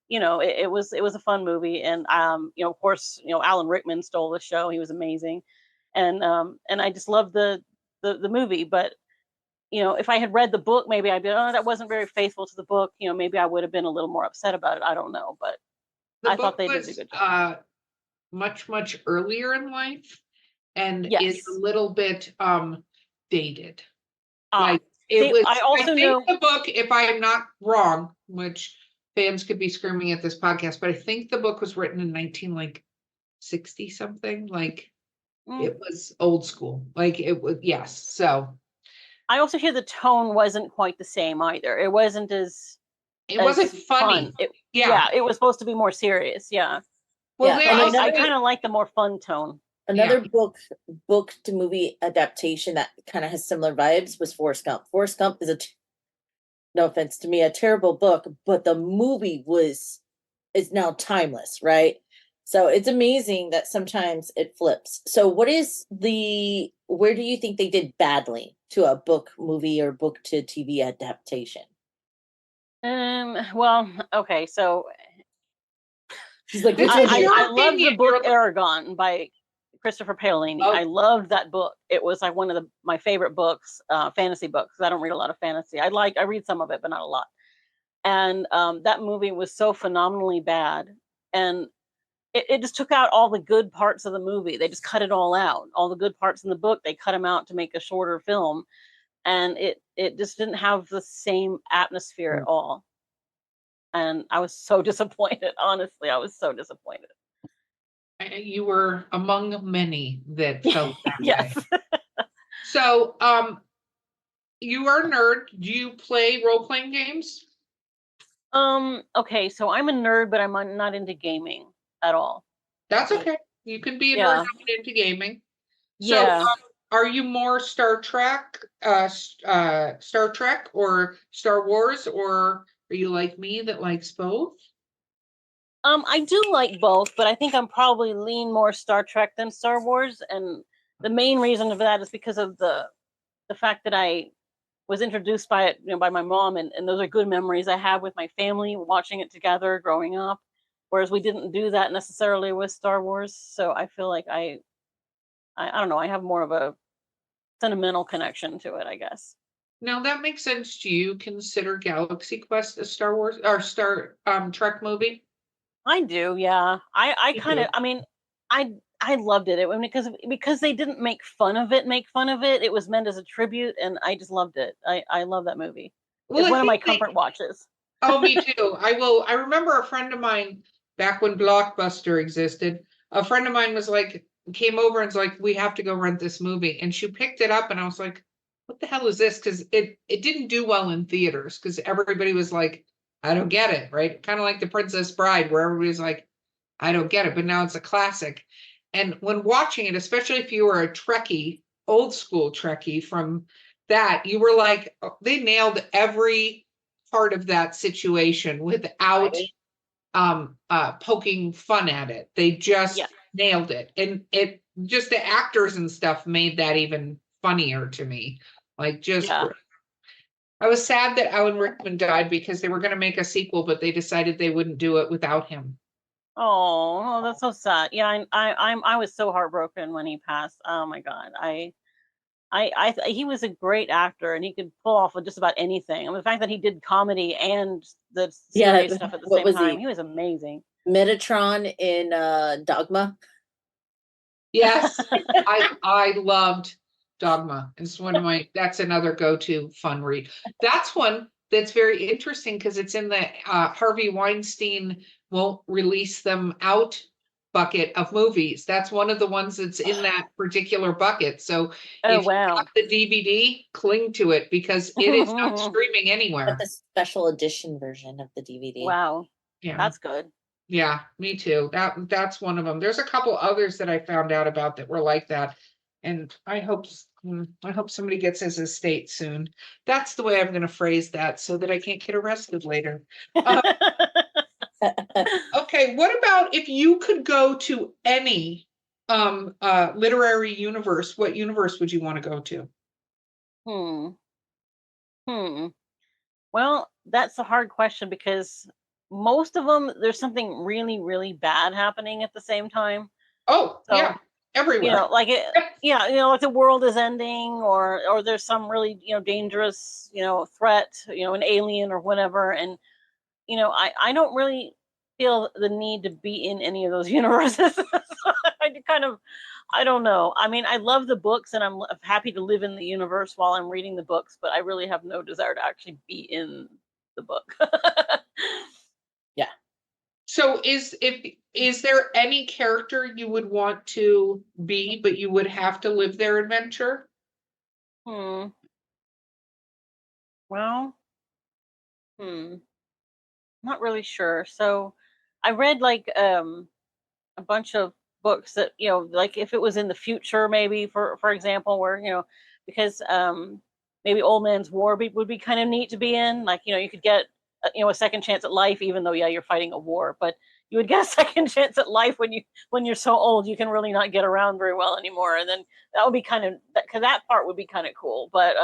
it was a fun movie, and of course Alan Rickman stole the show. He was amazing, and I just loved the movie. But if I had read the book, maybe I'd be, oh, that wasn't very faithful to the book. Maybe I would have been a little more upset about it. I don't know, but I thought they did a good job. Much earlier in life, and Yes. is a little bit dated. I also know the book, if I am not wrong, which fans could be screaming at this podcast, but I think the book was written in 1960 something. Like it was old school. Like it was, yes. So I also hear the tone wasn't quite the same either. It wasn't as it wasn't funny. It was supposed to be more serious. Yeah. Well, Yeah, they and also I another kind of like the more fun tone. another book to movie adaptation that kind of has similar vibes was Forrest Gump. Forrest Gump is no offense to me, a terrible book, but the movie is now timeless, right? So it's amazing that sometimes it flips. So where do you think they did badly to a book, movie, or book to TV adaptation? Well, okay, so She's like, This which I, one is do you your I, I love the opinion. book Aragon by Christopher Paolini. Oh, I loved that book. It was like one of my favorite books, fantasy books. I don't read a lot of fantasy. I read some of it, but not a lot. And that movie was so phenomenally bad, and it just took out all the good parts of the movie. They just cut it all out. All the good parts in the book, they cut them out to make a shorter film, and it just didn't have the same atmosphere at all. And I was so disappointed. Honestly, I was so disappointed. you were among many that felt that way. Yes. So, you are a nerd. Do you play role-playing games? Okay, so I'm a nerd, but I'm not into gaming at all. That's okay. You can be a nerd Yeah. not into gaming. So, Yeah. are you more Star Trek, Star Trek, or Star Wars, or are you like me that likes both? I do like both, but I think I'm probably lean more Star Trek than Star Wars, and the main reason of that is because of the fact that I was introduced by it, by my mom, and those are good memories I have with my family watching it together growing up. Whereas we didn't do that necessarily with Star Wars, so I feel like I don't know, I have more of a sentimental connection to it, I guess. Now that makes sense. Do you consider Galaxy Quest a Star Wars or Star Trek movie? I do, yeah. I Me kind of, too. I mean, I loved it. Because they didn't make fun of it. It was meant as a tribute, and I just loved it. I love that movie. Well, It's I one of my think comfort watches. oh, me too. I remember a friend of mine back when Blockbuster existed. A friend of mine was like, came over and was like, we have to go rent this movie. And she picked it up and I was like, what the hell is this? Because it didn't do well in theaters because everybody was like, I don't get it, right? Kind of like The Princess Bride, where everybody's like, I don't get it, but now it's a classic. And when watching it, especially if you were a Trekkie, old school Trekkie from that, you were like, they nailed every part of that situation without poking fun at it. They just Yeah. nailed it. And it just the actors and stuff made that even funnier to me. Like just Yeah. I was sad that Alan Rickman died because they were going to make a sequel, but they decided they wouldn't do it without him. Oh, that's so sad. Yeah, I was so heartbroken when he passed. Oh my God. He was a great actor, and he could pull off with just about anything. And the fact that he did comedy and the serious stuff at the what same was time, he? he was amazing. Metatron in Dogma. Yes, I loved Dogma. It's one of my that's another go-to fun read. That's one that's very interesting because it's in the Harvey Weinstein won't release them out bucket of movies. That's one of the ones that's in that particular bucket. So Oh if you wow. got the DVD, cling to it because it is not streaming But anywhere. the special edition version of the DVD. Wow. Yeah. That's good. Yeah, me too. That's one of them. There's a couple others that I found out about that were like that, and I hope somebody gets his estate soon. That's the way I'm going to phrase that so that I can't get arrested later. Okay, what about if you could go to any literary universe? What universe would you want to go to? Hmm. Hmm. Well, that's a hard question because most of them, there's something really, really bad happening at the same time. Oh, So, yeah, everywhere. like yeah, like the world is ending, or there's some really, dangerous, threat, an alien or whatever. And, I don't really feel the need to be in any of those universes. So I don't know. I mean, I love the books and I'm happy to live in the universe while I'm reading the books, but I really have no desire to actually be in the book. Yeah. So is there any character you would want to be, but you would have to live their adventure? Hmm. Well, hmm. Not really sure. So I read like a bunch of books that, like if it was in the future, maybe for example, where, because maybe Old Man's War would be kind of neat to be in. Like, you could get a second chance at life, even though you're fighting a war, but you would get a second chance at life when you're so old you can really not get around very well anymore. And then that would be kind of, because that part would be kind of cool. But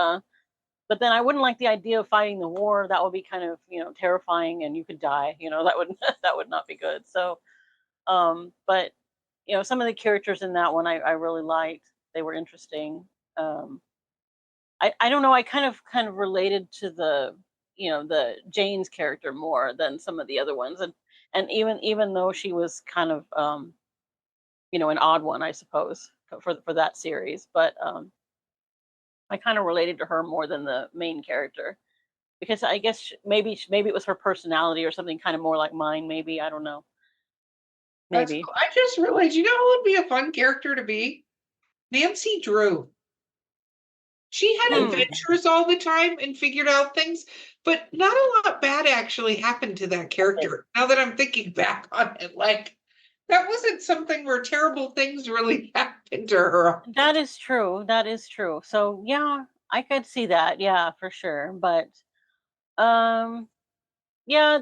then I wouldn't like the idea of fighting the war. That would be kind of, terrifying, and you could die. That would that would not be good. So, but some of the characters in that one I really liked. They were interesting. I don't know. I kind of related to the Jane's character more than some of the other ones, and even though she was kind of an odd one, I suppose, for that series, but I kind of related to her more than the main character, because I guess maybe it was her personality or something kind of more like mine. Maybe, I don't know. Maybe. Cool. I just realized, who would be a fun character to be? Nancy Drew. She had adventures all the time and figured out things, but not a lot bad actually happened to that character. Now that I'm thinking back on it, like that wasn't something where terrible things really happened to her. That is true. That is true. So yeah, I could see that. Yeah, for sure. But yeah,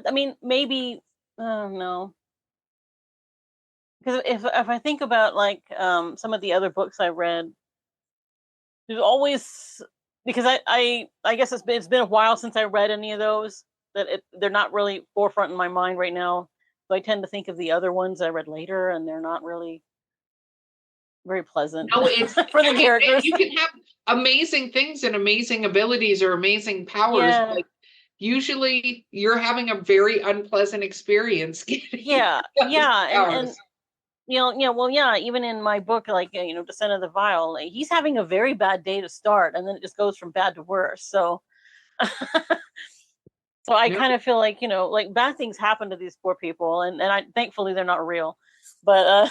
I mean, maybe, no, because if I think about like some of the other books I read, there's always, because I guess it's been a while since I read any of those, that they're not really forefront in my mind right now. So I tend to think of the other ones I read later, and they're not really very pleasant No, it's for the characters. You can have amazing things and amazing abilities or amazing powers. Yeah. Like usually you're having a very unpleasant experience. Yeah. And well, yeah, even in my book, like, Descent of the Vile, like, he's having a very bad day to start, and then it just goes from bad to worse. So, so I kind of feel like, like bad things happen to these poor people, and thankfully they're not real, but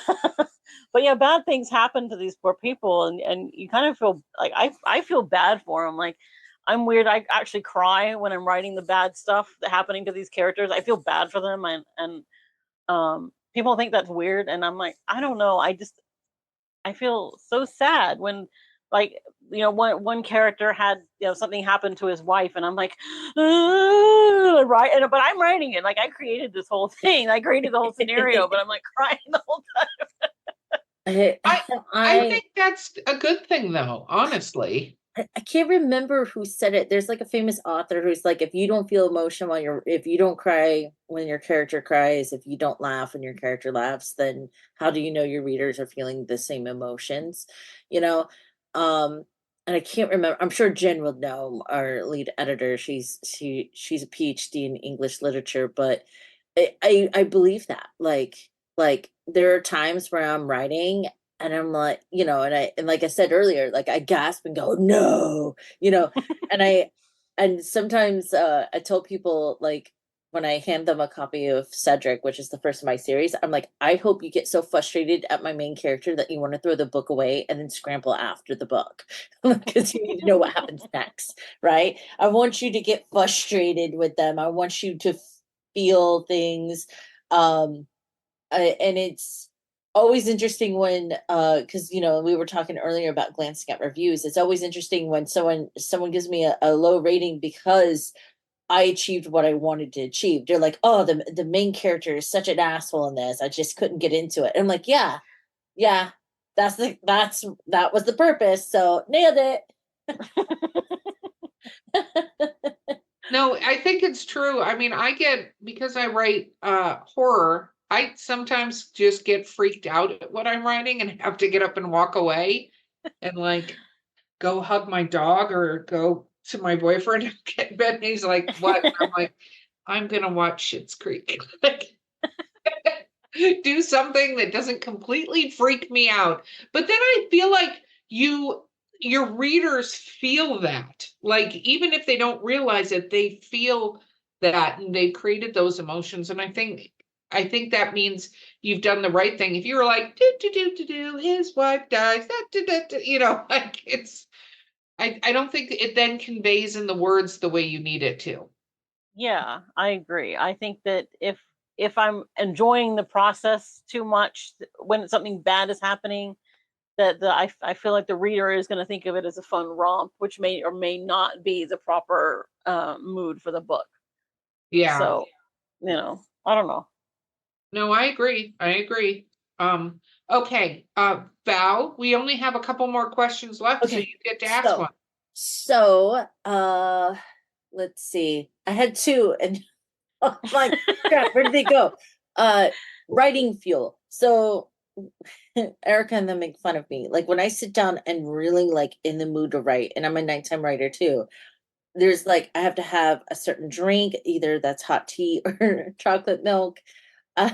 but yeah, bad things happen to these poor people, and you kind of feel like I feel bad for them. Like, I'm weird. I actually cry when I'm writing the bad stuff that happening to these characters. I feel bad for them, and people think that's weird, and I'm like, I don't know. I feel so sad when, like, one character had something happen to his wife, and I'm like, right, but I'm writing it, like I created this whole thing, I created the whole scenario, but I'm like crying the whole time. I think that's a good thing, though. Honestly, I can't remember who said it. There's like a famous author who's like, if you don't feel emotion if you don't cry when your character cries, if you don't laugh when your character laughs, then how do you know your readers are feeling the same emotions? And I can't remember. I'm sure Jen would know, our lead editor. She's a PhD in English literature, but I believe that. Like there are times where I'm writing and I'm like, and like I said earlier, like I gasp and go, no, and sometimes I tell people, like, when I hand them a copy of Cedric, which is the first of my series, I'm like, I hope you get so frustrated at my main character that you want to throw the book away and then scramble after the book because you need to know what happens next, right? I want you to get frustrated with them. I want you to feel things. And it's always interesting when because we were talking earlier about glancing at reviews. It's always interesting when someone gives me a low rating because I achieved what I wanted to achieve. They're like, oh, the main character is such an asshole in this, I just couldn't get into it. And I'm like, yeah, that was the purpose, so nailed it. no, I think it's true. I mean, because I write horror, I sometimes just get freaked out at what I'm writing and have to get up and walk away and like go hug my dog or go to my boyfriend and get in bed. And he's like, what? And I'm like, I'm going to watch Schitt's Creek. Like, do something that doesn't completely freak me out. But then I feel like your readers feel that. Like, even if they don't realize it, they feel that and they created those emotions. And I think that means you've done the right thing. If you were like, his wife dies, like I don't think it then conveys in the words the way you need it to. Yeah, I agree. I think that if if I'm enjoying the process too much when something bad is happening, I feel like the reader is going to think of it as a fun romp, which may or may not be the proper mood for the book. Yeah. So, I don't know. No, I agree. Okay. Val, we only have a couple more questions left, so Okay, you get to ask one. So, let's see. I had two, and I'm like, crap, where did they go? Writing fuel. So, Erica and them make fun of me. Like when I sit down and really like in the mood to write, and I'm a nighttime writer too. There's like I have to have a certain drink, either that's hot tea or chocolate milk. Uh,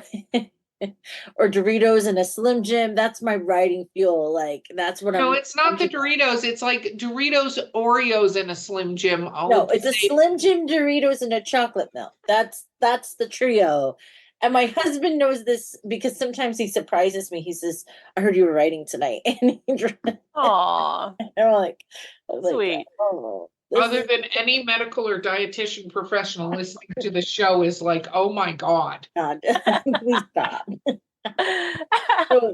or Doritos and a Slim Jim. That's my writing fuel. Like that's what No, I'm. it's not the Doritos. It's like Doritos, Oreos, and a Slim Jim. No, it's a Slim Jim, Doritos, and a chocolate milk. That's the trio. And my husband knows this because sometimes he surprises me. He says, "I heard you were writing tonight," and Aw, I'm like, sweet. oh, Other than any medical or dietitian professional listening to the show is like, oh my God. God, please stop. So,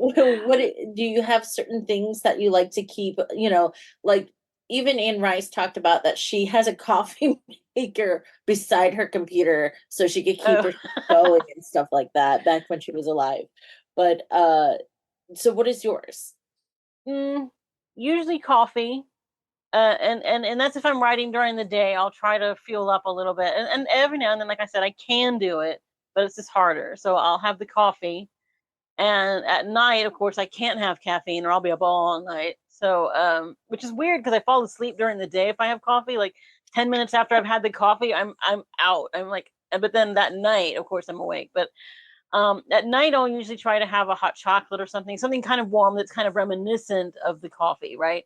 what do you have certain things that you like to keep? Like even Anne Rice talked about that she has a coffee maker beside her computer so she could keep her going and stuff like that back when she was alive. But so what is yours? Usually coffee. And that's if I'm writing during the day. I'll try to fuel up a little bit, and every now and then, like I said, I can do it, but it's just harder. So I'll have the coffee, and at night, of course, I can't have caffeine, or I'll be up all night. So, which is weird because I fall asleep during the day if I have coffee. Like 10 minutes after I've had the coffee, I'm out. I'm like, but then that night, of course, I'm awake. But at night, I'll usually try to have a hot chocolate or something kind of warm that's kind of reminiscent of the coffee, right?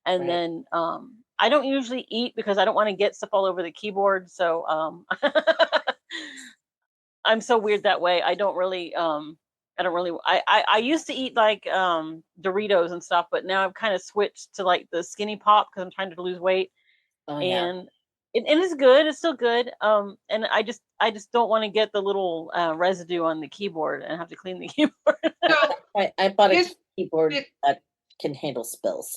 And Right. then I don't usually eat because I don't want to get stuff all over the keyboard. So I'm so weird that way. I don't really I used to eat like Doritos and stuff, but now I've kind of switched to like the skinny pop because I'm trying to lose weight. Oh yeah. And it's good. It's still good. And I just don't want to get the little residue on the keyboard and have to clean the keyboard. So I bought a this- keyboard that can handle spills.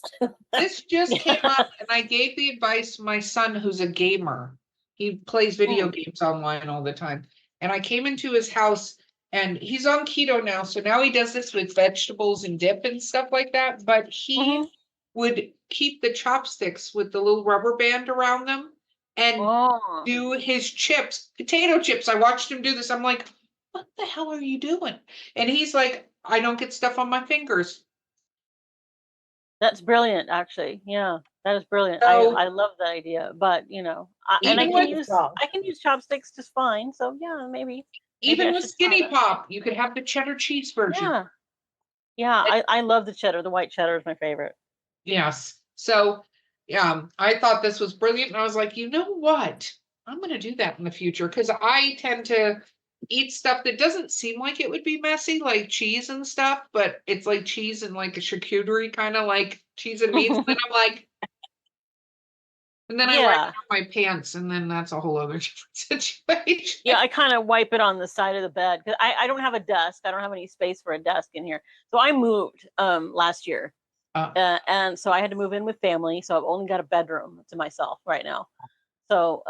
this just came up, and I gave the advice to my son, who's a gamer. He plays video games online all the time. And I came into his house, and he's on keto now. So now he does this with vegetables and dip and stuff like that. But he would keep the chopsticks with the little rubber band around them and do his chips, potato chips. I watched him do this. I'm like, what the hell are you doing? And he's like, I don't get stuff on my fingers. That's brilliant, actually. Yeah, that is brilliant. So- I love that idea, but I Even can use chopsticks just fine. So yeah, maybe Even I with should try Skinny that. Pop, you could have the cheddar cheese version. Yeah. I love the cheddar. The white cheddar is my favorite. Yes. So, I thought this was brilliant. And I was like, you know what? I'm going to do that in the future because I tend to eat stuff that doesn't seem like it would be messy, like cheese and stuff, but it's like cheese and like a charcuterie, kind of like cheese and meats. And then I'm like, and then I wipe it on my pants, and then that's a whole other different situation. Yeah, I kind of wipe it on the side of the bed because I don't have a desk. I don't have any space for a desk in here. So I moved last year. And so I had to move in with family. So I've only got a bedroom to myself right now. So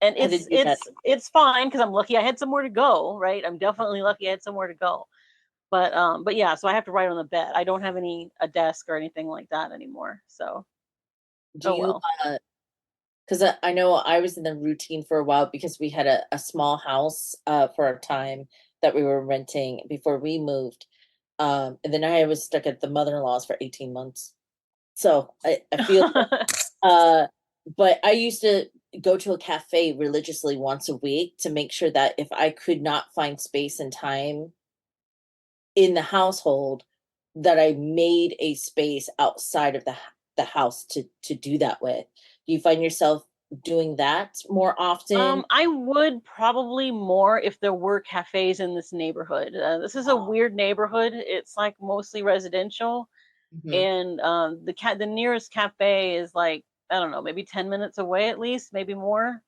and it's fine because I'm lucky I had somewhere to go, right? I'm definitely lucky I had somewhere to go. But yeah, so I have to write on the bed. I don't have a desk or anything like that anymore. So because I know I was in the routine for a while because we had a small house for a time that we were renting before we moved. And then I was stuck at the mother-in-law's for 18 months. So I feel but I used to go to a cafe religiously once a week to make sure that if I could not find space and time in the household, that I made a space outside of the house to do that with. Do you find yourself doing that more often? I would probably more if there were cafes in this neighborhood. This is a weird neighborhood. It's like mostly residential, and the nearest cafe is like, I don't know, maybe 10 minutes away at least, maybe more.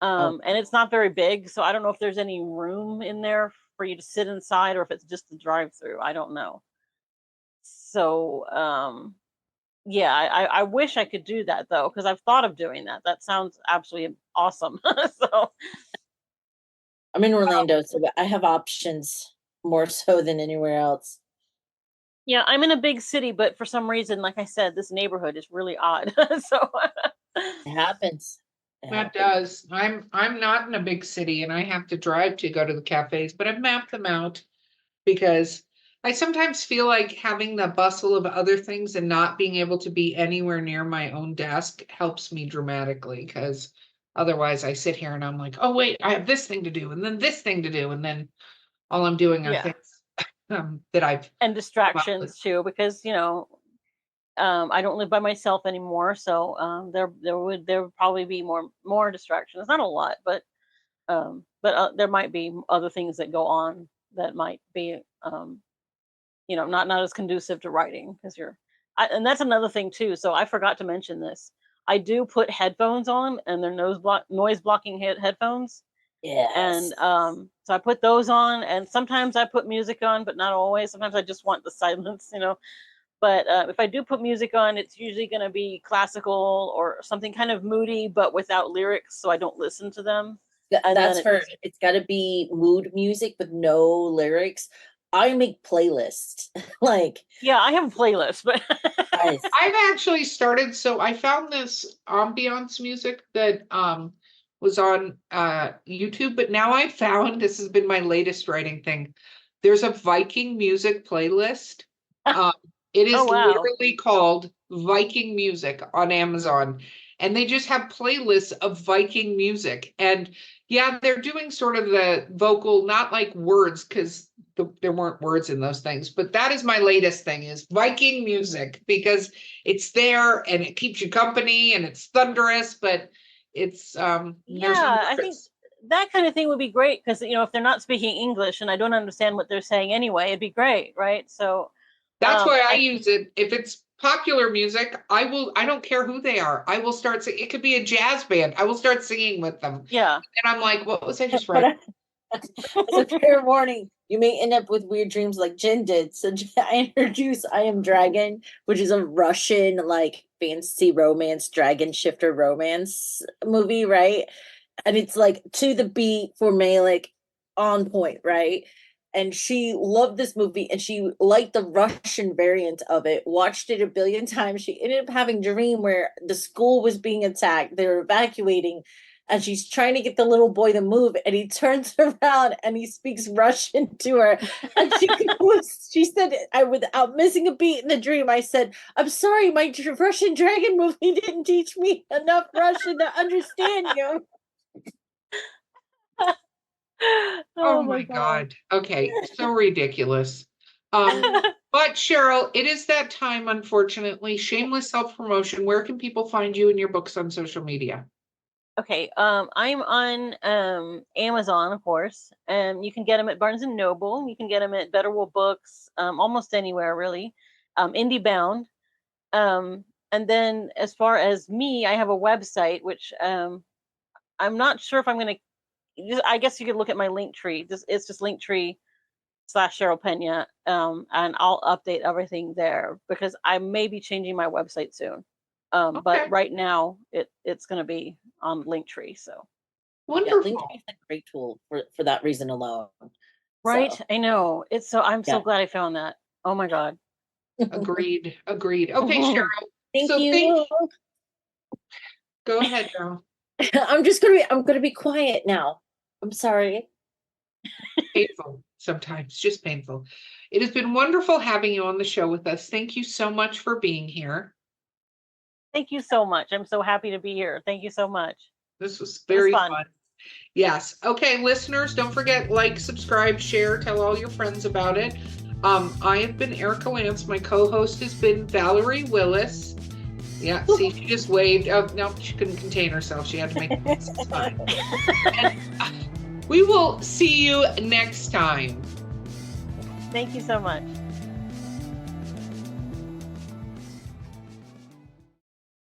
And it's not very big, so I don't know if there's any room in there for you to sit inside or if it's just a drive-through. I don't know. So yeah, I wish I could do that though, because I've thought of doing that. That sounds absolutely awesome. So I'm in Orlando, so I have options more so than anywhere else. yeah, I'm in a big city, but for some reason, like I said, this neighborhood is really odd. So It happens. That does. I'm not in a big city and I have to drive to go to the cafes, but I've mapped them out because I sometimes feel like having the bustle of other things and not being able to be anywhere near my own desk helps me dramatically, because otherwise I sit here and I'm like, oh wait, I have this thing to do and then this thing to do, and then all I'm doing are Yeah. things that I've and distractions too, because I don't live by myself anymore, so there would probably be more distractions. Not a lot, but there might be other things that go on that might be not as conducive to writing, because and that's another thing too. So I forgot to mention this. I do put headphones on, and they're noise blocking headphones. Yeah. And so I put those on, and sometimes I put music on, but not always. Sometimes I just want the silence, But if I do put music on, it's usually going to be classical or something kind of moody, but without lyrics, so I don't listen to them. And that's it's got to be mood music with no lyrics. I make playlists. Yeah, I have a playlist, but I've actually started. So I found this ambiance music that was on YouTube, but now I found, this has been my latest writing thing. There's a Viking music playlist. It is literally called Viking Music on Amazon, and they just have playlists of Viking music. And yeah, they're doing sort of the vocal, not like words, because there weren't words in those things, but that is my latest thing, is Viking music, because it's there and it keeps you company and it's thunderous, but it's I think that kind of thing would be great, because if they're not speaking English and I don't understand what they're saying anyway, it'd be great, right? So that's why I use it. If it's popular music, I don't care who they are. I will start singing. It could be a jazz band. I will start singing with them. Yeah. And I'm like, what was I just writing? As a fair warning, you may end up with weird dreams like Jen did. So I introduce I Am Dragon, which is a Russian fantasy romance, dragon shifter romance movie, right? And it's to the beat, formalic, on point, right? And she loved this movie, and she liked the Russian variant of it, watched it a billion times. She ended up having a dream where the school was being attacked. They were evacuating, and she's trying to get the little boy to move, and he turns around and he speaks Russian to her. And she said, without missing a beat in the dream, I said, I'm sorry, my Russian dragon movie didn't teach me enough Russian to understand you. Oh my God. Okay. So ridiculous. But Cheryl, it is that time, unfortunately. Shameless self-promotion. Where can people find you and your books on social media? Okay. I'm on Amazon, of course. You can get them at Barnes & Noble. You can get them at Better World Books, almost anywhere, really. IndieBound. And then as far as me, I have a website, which I'm not sure if I'm going to, I guess you could look at my link tree. It's just Linktree/Cheryl Peña, and I'll update everything there, because I may be changing my website soon. But right now it's going to be on Linktree. So wonderful. Yeah, Linktree is a great tool for that reason alone. Right, so. I know. I'm so glad I found that. Oh my God. Agreed. Okay, Cheryl. Thank you. Go ahead, Cheryl. I'm gonna be quiet now. I'm sorry. Painful sometimes, just painful. It has been wonderful having you on the show with us. Thank you so much for being here. Thank you so much. I'm so happy to be here. Thank you so much. This was very fun. Yes. Okay, listeners, don't forget, like, subscribe, share, tell all your friends about it. I have been Erica Lance. My co-host has been Valerie Willis. Yeah, see, she just waved. Oh, no, she couldn't contain herself. She had to make it fun. And we will see you next time. Thank you so much.